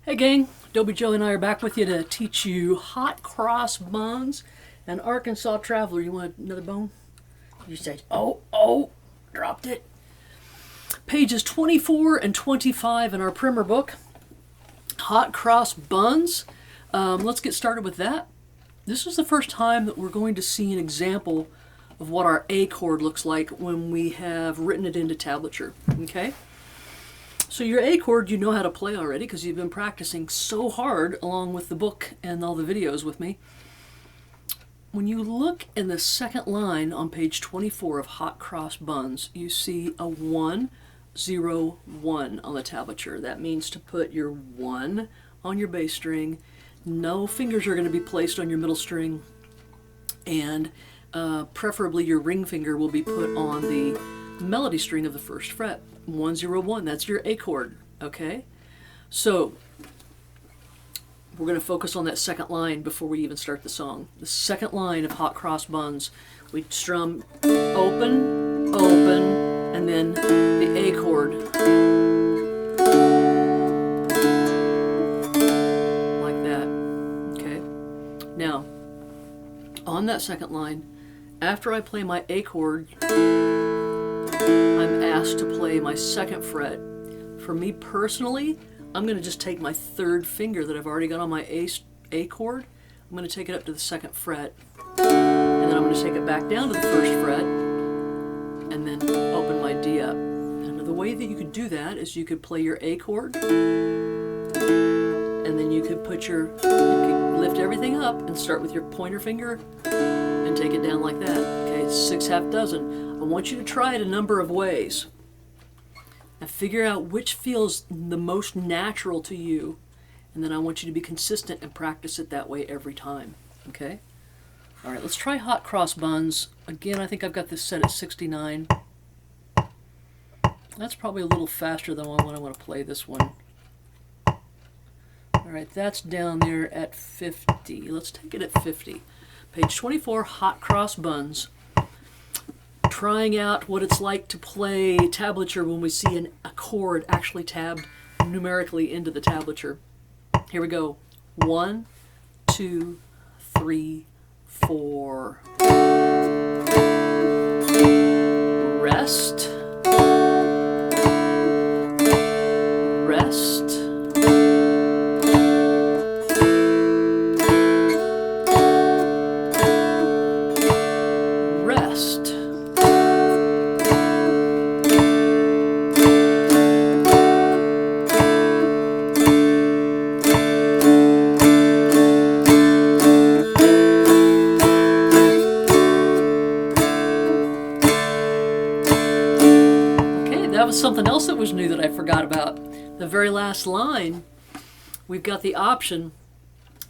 Hey gang, Dobie Joe and I are back with you to teach you hot cross buns and Arkansas Traveler. You want another bone? You say, oh, dropped it. Pages 24 and 25 in our primer book, hot cross buns. Let's get started with that. This is the first time that we're going to see an example of what our A chord looks like when we have written it into tablature, okay? So your A chord you know how to play already because you've been practicing so hard along with the book and all the videos with me. When you look in the second line on page 24 of Hot Cross Buns, you see a 1, 0, 1 on the tablature. That means to put your 1 on your bass string. No fingers are going to be placed on your middle string, and preferably your ring finger will be put on the melody string of the first fret. 1, 0, 1, that's your A chord, okay? So we're going to focus on that second line before we even start the song. The second line of Hot Cross Buns, we strum open, open, and then the A chord. Like that, okay? Now, on that second line, after I play my A chord, I'm asked to play my second fret. For me personally, I'm going to just take my third finger that I've already got on my A chord. I'm going to take it up to the second fret, and then I'm going to take it back down to the first fret, and then open my D up. And the way that you could do that is you could play your A chord, and then you could lift everything up and start with your pointer finger and take it down like that. Okay, 6 half dozen. I want you to try it a number of ways and figure out which feels the most natural to you, and then I want you to be consistent and practice it that way every time, okay? All right, let's try Hot Cross Buns. Again, I think I've got this set at 69. That's probably a little faster than when I want to play this one. All right, that's down there at 50. Let's take it at 50. Page 24, Hot Cross Buns. Trying out what it's like to play tablature when we see a chord actually tabbed numerically into the tablature. Here we go. 1, 2, 3, 4. Rest. Rest. Rest. That was something else that was new that I forgot about. The very last line, we've got the option.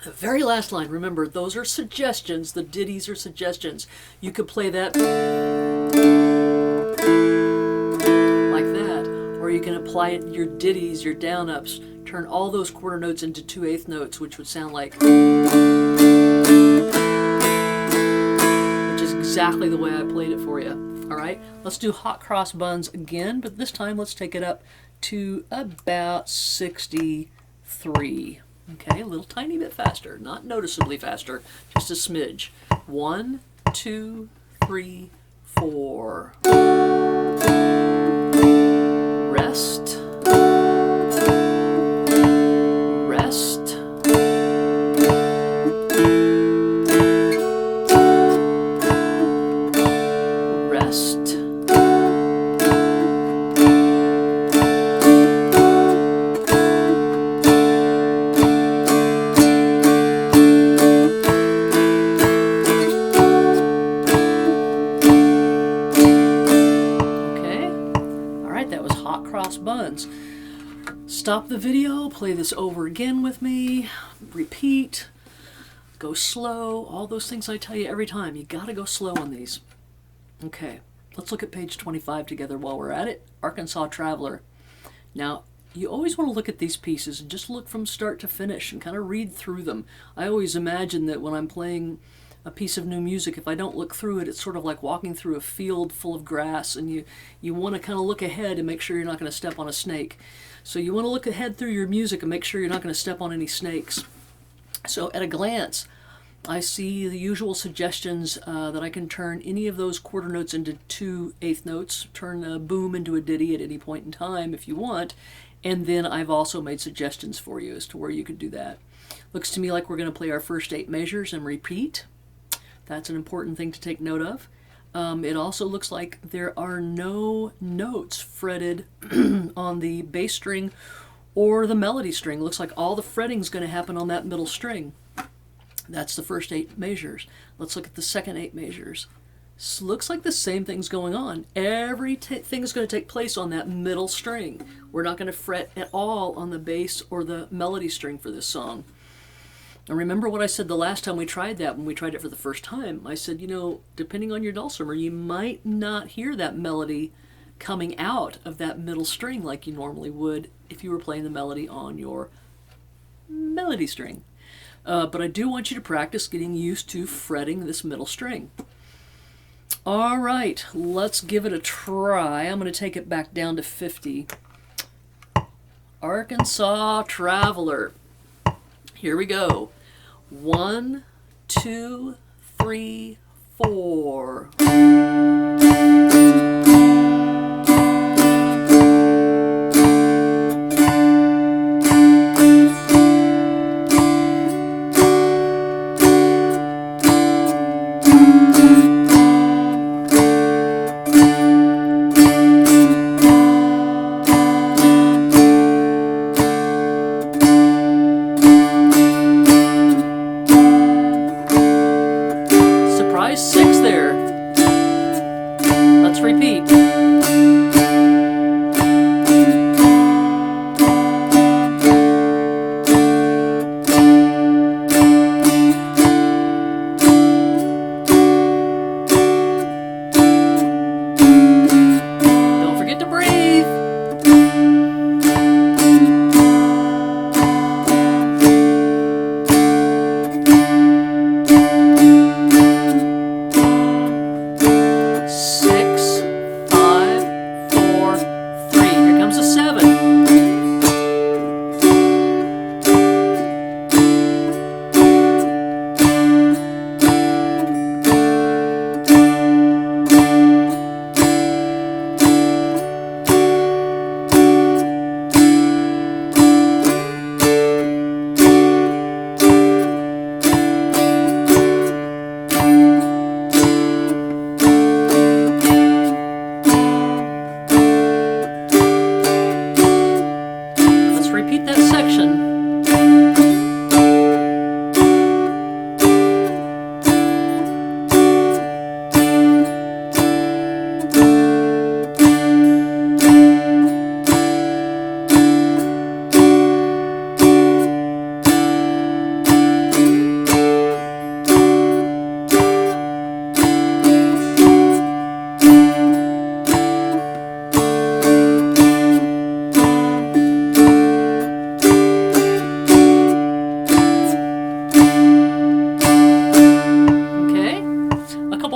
The very last line, remember, those are suggestions. The ditties are suggestions. You could play that like that, or you can apply it your ditties, your down ups, turn all those quarter notes into 2/8 notes, which would sound like, which is exactly the way I played it for you. All right, let's do Hot Cross Buns again, but this time let's take it up to about 63. Okay, a little tiny bit faster, not noticeably faster, just a smidge. 1, 2, 3, 4. Rest. Rest. Rest. Okay. All right, that was Hot Cross Buns. Stop the video, play this over again with me, repeat, go slow, all those things I tell you every time. You gotta go slow on these. Okay, let's look at page 25 together while we're at it. Arkansas Traveler. Now, you always want to look at these pieces and just look from start to finish and kind of read through them. I always imagine that when I'm playing a piece of new music, if I don't look through it, it's sort of like walking through a field full of grass, and you want to kind of look ahead and make sure you're not going to step on a snake. So you want to look ahead through your music and make sure you're not going to step on any snakes. So at a glance, I see the usual suggestions that I can turn any of those quarter notes into 2/8 notes, turn a boom into a ditty at any point in time if you want, and then I've also made suggestions for you as to where you could do that. Looks to me like we're going to play our first 8 measures and repeat. That's an important thing to take note of. It also looks like there are no notes fretted on the bass string or the melody string. Looks like all the fretting is going to happen on that middle string. That's the first 8 measures. Let's look at the second 8 measures. So looks like the same thing's going on. Everything is going to take place on that middle string. We're not going to fret at all on the bass or the melody string for this song. And remember what I said the last time we tried that, when we tried it for the first time. I said, you know, depending on your dulcimer, you might not hear that melody coming out of that middle string like you normally would if you were playing the melody on your melody string. But I do want you to practice getting used to fretting this middle string. All right, let's give it a try. I'm going to take it back down to 50. Arkansas Traveler. Here we go. 1, 2, 3, 4.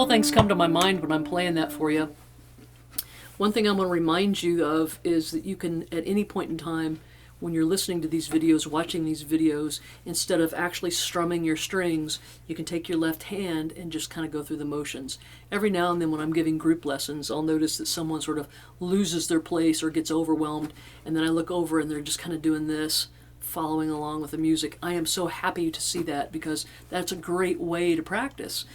Things come to my mind when I'm playing that for you. One thing I'm going to remind you of is that you can, at any point in time, when you're listening to these videos, watching these videos, instead of actually strumming your strings, you can take your left hand and just kind of go through the motions. Every now and then when I'm giving group lessons, I'll notice that someone sort of loses their place or gets overwhelmed, and then I look over and they're just kind of doing this, following along with the music. I am so happy to see that, because that's a great way to practice.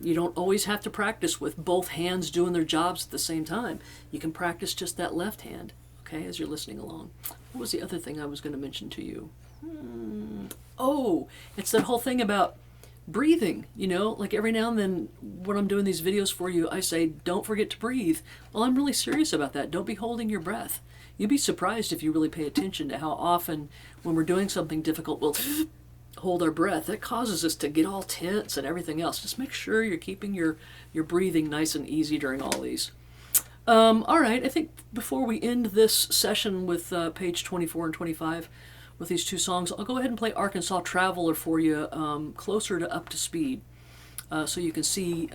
You don't always have to practice with both hands doing their jobs at the same time. You can practice just that left hand, okay, as you're listening along. What was the other thing I was going to mention to you? Oh, it's that whole thing about breathing, you know, like every now and then when I'm doing these videos for you, I say, don't forget to breathe. Well, I'm really serious about that. Don't be holding your breath. You'd be surprised if you really pay attention to how often when we're doing something difficult, we'll hold our breath. That causes us to get all tense and everything else. Just make sure you're keeping your breathing nice and easy during all these. All right, I think before we end this session with page 24 and 25 with these two songs, I'll go ahead and play Arkansas Traveler for you, closer to up to speed, so you can see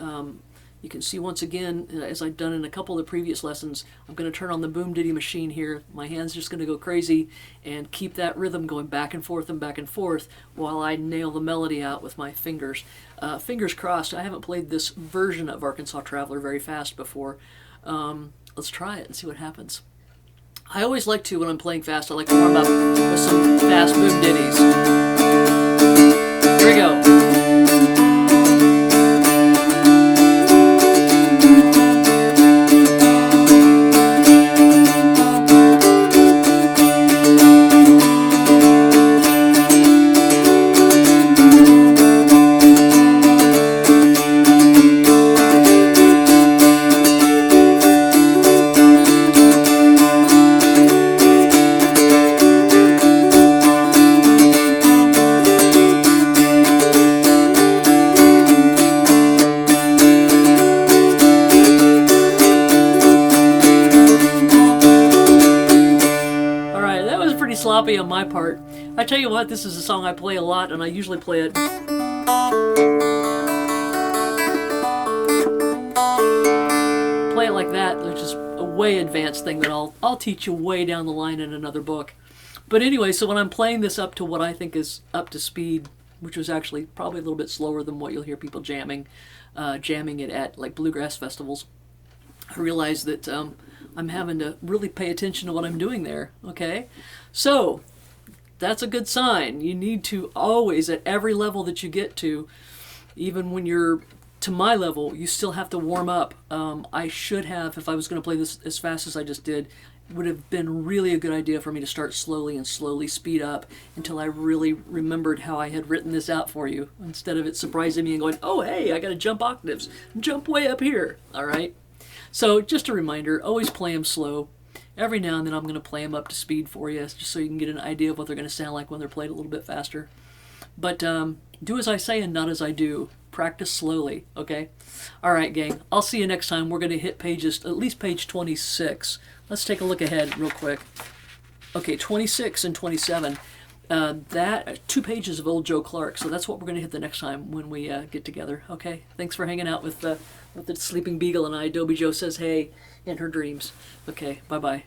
You can see once again, as I've done in a couple of the previous lessons, I'm going to turn on the boom ditty machine here. My hand's just going to go crazy and keep that rhythm going back and forth while I nail the melody out with my fingers. Fingers crossed, I haven't played this version of Arkansas Traveler very fast before. Let's try it and see what happens. I always like to, when I'm playing fast, I like to warm up with some fast boom ditties. Here we go. Sloppy on my part. I tell you what, this is a song I play a lot, and I usually play it like that, which is a way advanced thing that I'll teach you way down the line in another book. But anyway, so when I'm playing this up to what I think is up to speed, which was actually probably a little bit slower than what you'll hear people jamming it at like bluegrass festivals, I realize that I'm having to really pay attention to what I'm doing there, okay? So, that's a good sign. You need to always, at every level that you get to, even when you're to my level, you still have to warm up. I should have, if I was going to play this as fast as I just did, it would have been really a good idea for me to start slowly and slowly speed up until I really remembered how I had written this out for you, instead of it surprising me and going, oh, hey, I got to jump octaves, jump way up here, all right? So just a reminder, always play them slow. Every now and then I'm going to play them up to speed for you, just so you can get an idea of what they're going to sound like when they're played a little bit faster. But do as I say and not as I do. Practice slowly, okay? All right, gang. I'll see you next time. We're going to hit at least page 26. Let's take a look ahead real quick. Okay, 26 and 27. That 2 pages of Old Joe Clark. So that's what we're going to hit the next time when we get together. Okay. Thanks for hanging out with the Sleeping Beagle and I. Dobie Joe says hey in her dreams. Okay. Bye bye.